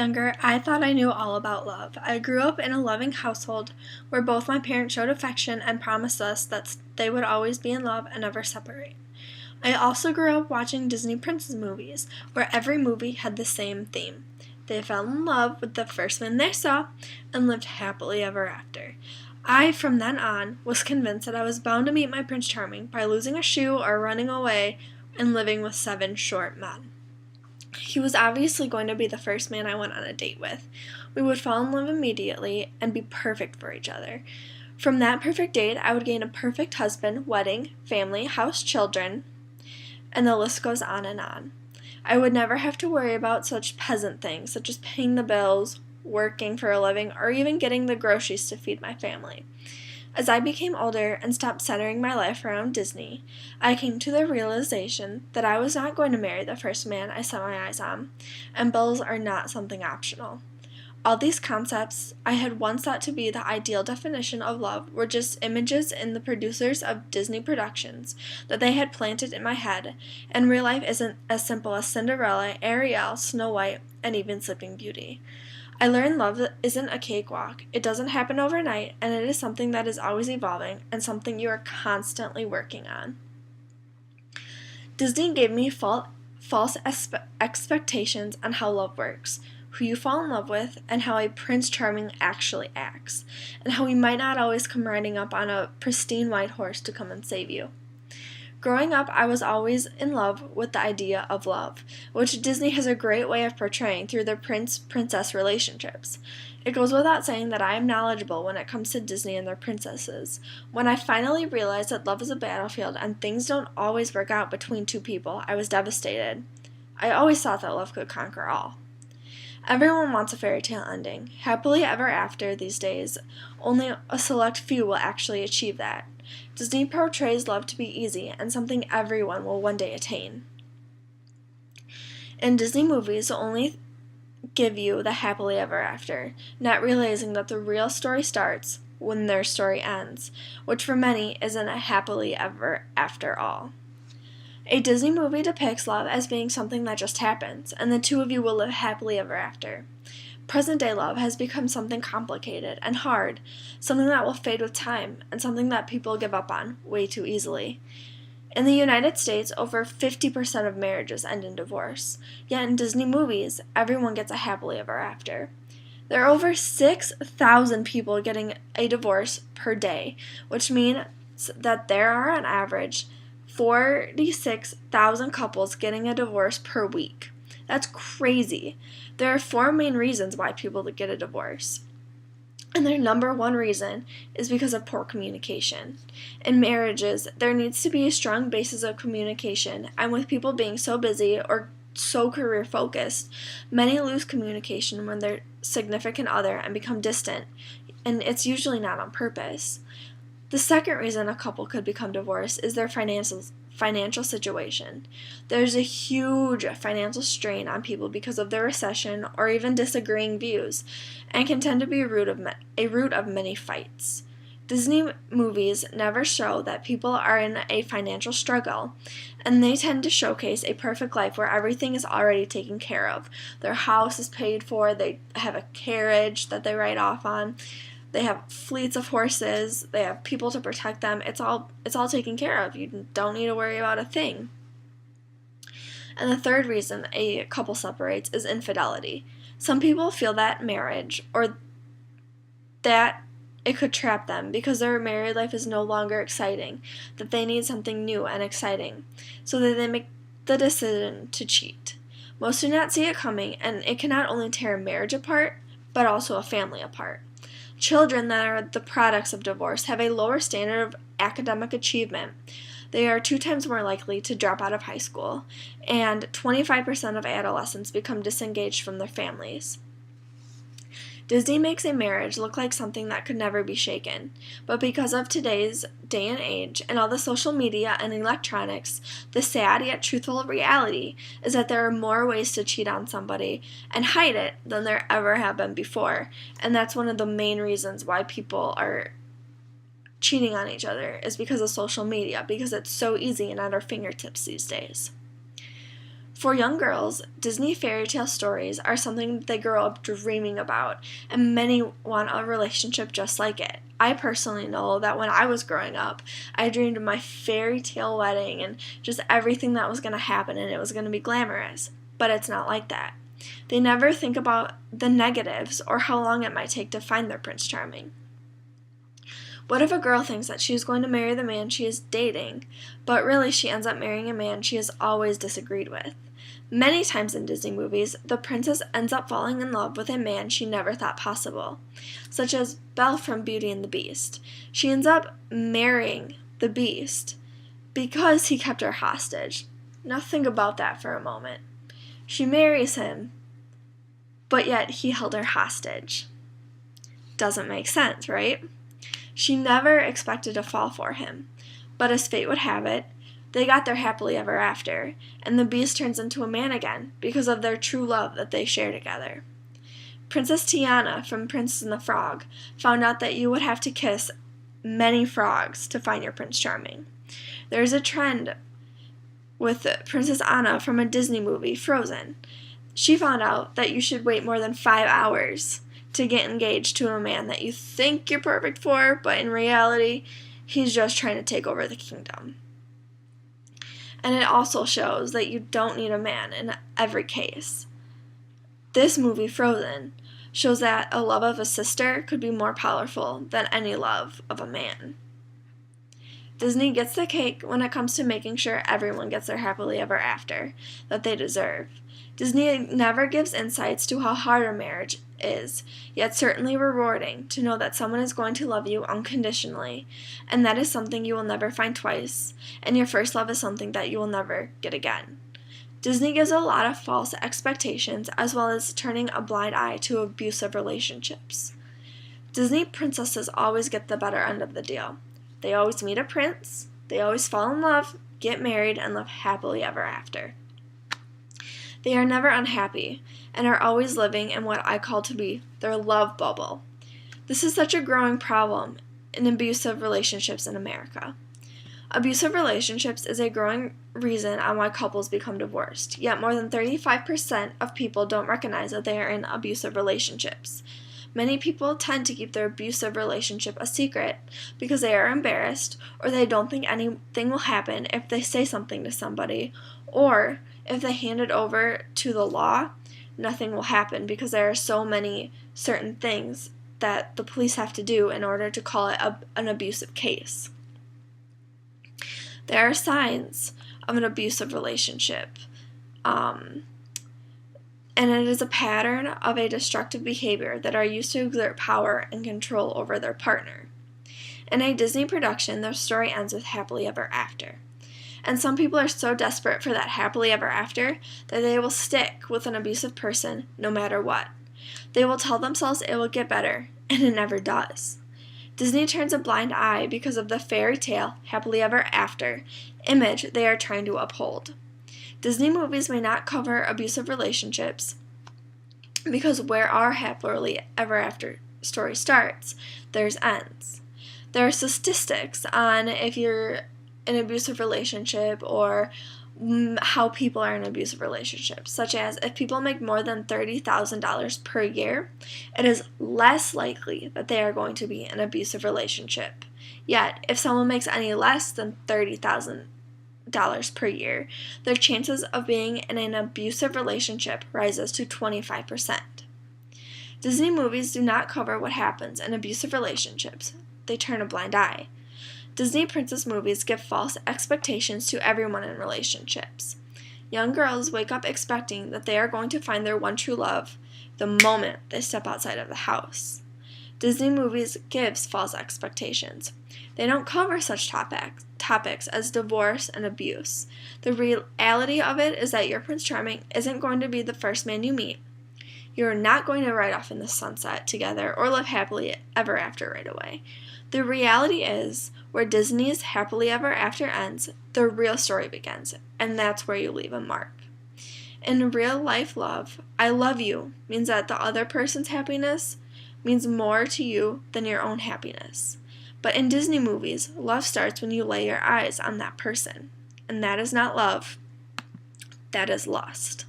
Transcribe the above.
Younger, I thought I knew all about love. I grew up in a loving household where both my parents showed affection and promised us that they would always be in love and never separate. I also grew up watching Disney princess movies, where every movie had the same theme. They fell in love with the first man they saw and lived happily ever after. I, from then on, was convinced that I was bound to meet my Prince Charming by losing a shoe or running away and living with 7 short men. He was obviously going to be the first man I went on a date with. We would fall in love immediately and be perfect for each other. From that perfect date, I would gain a perfect husband, wedding, family, house, children, and the list goes on and on. I would never have to worry about such peasant things, such as paying the bills, working for a living, or even getting the groceries to feed my family. As I became older and stopped centering my life around Disney, I came to the realization that I was not going to marry the first man I set my eyes on, and bills are not something optional. All these concepts I had once thought to be the ideal definition of love were just images in the producers of Disney productions that they had planted in my head, and real life isn't as simple as Cinderella, Ariel, Snow White, and even Sleeping Beauty. I learned love isn't a cakewalk. It doesn't happen overnight, and it is something that is always evolving and something you are constantly working on. Disney gave me false expectations on how love works, who you fall in love with, and how a Prince Charming actually acts, and how he might not always come riding up on a pristine white horse to come and save you. Growing up, I was always in love with the idea of love, which Disney has a great way of portraying through their prince-princess relationships. It goes without saying that I am knowledgeable when it comes to Disney and their princesses. When I finally realized that love is a battlefield and things don't always work out between two people, I was devastated. I always thought that love could conquer all. Everyone wants a fairy tale ending. Happily ever after these days, only a select few will actually achieve that. Disney portrays love to be easy and something everyone will one day attain. In Disney movies, they'll only give you the happily ever after, not realizing that the real story starts when their story ends, which for many isn't a happily ever after all. A Disney movie depicts love as being something that just happens, and the two of you will live happily ever after. Present-day love has become something complicated and hard, something that will fade with time, and something that people give up on way too easily. In the United States, over 50% of marriages end in divorce, yet in Disney movies, everyone gets a happily ever after. There are over 6,000 people getting a divorce per day, which means that there are on average 46,000 couples getting a divorce per week. That's crazy. There are 4 main reasons why people get a divorce. And their number one reason is because of poor communication. In marriages, there needs to be a strong basis of communication, and with people being so busy or so career focused, many lose communication when they're significant other and become distant, and it's usually not on purpose. The second reason a couple could become divorced is their financial situation. There's a huge financial strain on people because of the recession or even disagreeing views, and can tend to be a root of many fights. Disney movies never show that people are in a financial struggle, and they tend to showcase a perfect life where everything is already taken care of. Their house is paid for, they have a carriage that they ride off on, they have fleets of horses, they have people to protect them. It's all taken care of. You don't need to worry about a thing. And the third reason a couple separates is infidelity. Some people feel that marriage or that it could trap them because their married life is no longer exciting, that they need something new and exciting, so that they make the decision to cheat. Most do not see it coming, and it can not only tear a marriage apart, but also a family apart. Children that are the products of divorce have a lower standard of academic achievement. They are 2 times more likely to drop out of high school, and 25% of adolescents become disengaged from their families. Disney makes a marriage look like something that could never be shaken, but because of today's day and age and all the social media and electronics, the sad yet truthful reality is that there are more ways to cheat on somebody and hide it than there ever have been before, and that's one of the main reasons why people are cheating on each other is because of social media, because it's so easy and at our fingertips these days. For young girls, Disney fairy tale stories are something they grow up dreaming about, and many want a relationship just like it. I personally know that when I was growing up, I dreamed of my fairy tale wedding and just everything that was going to happen, and it was going to be glamorous. But it's not like that. They never think about the negatives or how long it might take to find their Prince Charming. What if a girl thinks that she is going to marry the man she is dating, but really she ends up marrying a man she has always disagreed with? Many times in Disney movies, the princess ends up falling in love with a man she never thought possible, such as Belle from Beauty and the Beast. She ends up marrying the Beast because he kept her hostage. Now think about that for a moment. She marries him, but yet he held her hostage. Doesn't make sense, right? She never expected to fall for him, but as fate would have it, they got their happily ever after, and the Beast turns into a man again because of their true love that they share together. Princess Tiana from Princess and the Frog found out that you would have to kiss many frogs to find your Prince Charming. There's a trend with Princess Anna from a Disney movie, Frozen. She found out that you should wait more than 5 hours to get engaged to a man that you think you're perfect for, but in reality, he's just trying to take over the kingdom. And it also shows that you don't need a man in every case. This movie, Frozen, shows that a love of a sister could be more powerful than any love of a man. Disney gets the cake when it comes to making sure everyone gets their happily ever after that they deserve. Disney never gives insights to how hard a marriage is, yet certainly rewarding to know that someone is going to love you unconditionally, and that is something you will never find twice, and your first love is something that you will never get again. Disney gives a lot of false expectations as well as turning a blind eye to abusive relationships. Disney princesses always get the better end of the deal. They always meet a prince, they always fall in love, get married, and live happily ever after. They are never unhappy and are always living in what I call to be their love bubble. This is such a growing problem in abusive relationships in America. Abusive relationships is a growing reason on why couples become divorced, yet more than 35% of people don't recognize that they are in abusive relationships. Many people tend to keep their abusive relationship a secret because they are embarrassed or they don't think anything will happen if they say something to somebody, or if they hand it over to the law, nothing will happen because there are so many certain things that the police have to do in order to call it an abusive case. There are signs of an abusive relationship, and it is a pattern of a destructive behavior that are used to exert power and control over their partner. In a Disney production, the story ends with happily ever after. And some people are so desperate for that happily ever after that they will stick with an abusive person no matter what. They will tell themselves it will get better, and it never does. Disney turns a blind eye because of the fairy tale happily ever after image they are trying to uphold. Disney movies may not cover abusive relationships because where our happily ever after story starts, theirs ends. There are statistics on if you're in an abusive relationship or how people are in abusive relationships, such as if people make more than $30,000 per year, it is less likely that they are going to be in an abusive relationship. Yet, if someone makes any less than $30,000 per year, their chances of being in an abusive relationship rises to 25%. Disney movies do not cover what happens in abusive relationships. They turn a blind eye. Disney princess movies give false expectations to everyone in relationships. Young girls wake up expecting that they are going to find their one true love the moment they step outside of the house. Disney movies gives false expectations. They don't cover such topics as divorce and abuse. The reality of it is that your Prince Charming isn't going to be the first man you meet. You're not going to ride off in the sunset together or live happily ever after right away. The reality is, where Disney's happily ever after ends, the real story begins, and that's where you leave a mark. In real life love, I love you means that the other person's happiness means more to you than your own happiness. But in Disney movies, love starts when you lay your eyes on that person, and that is not love. that is lust.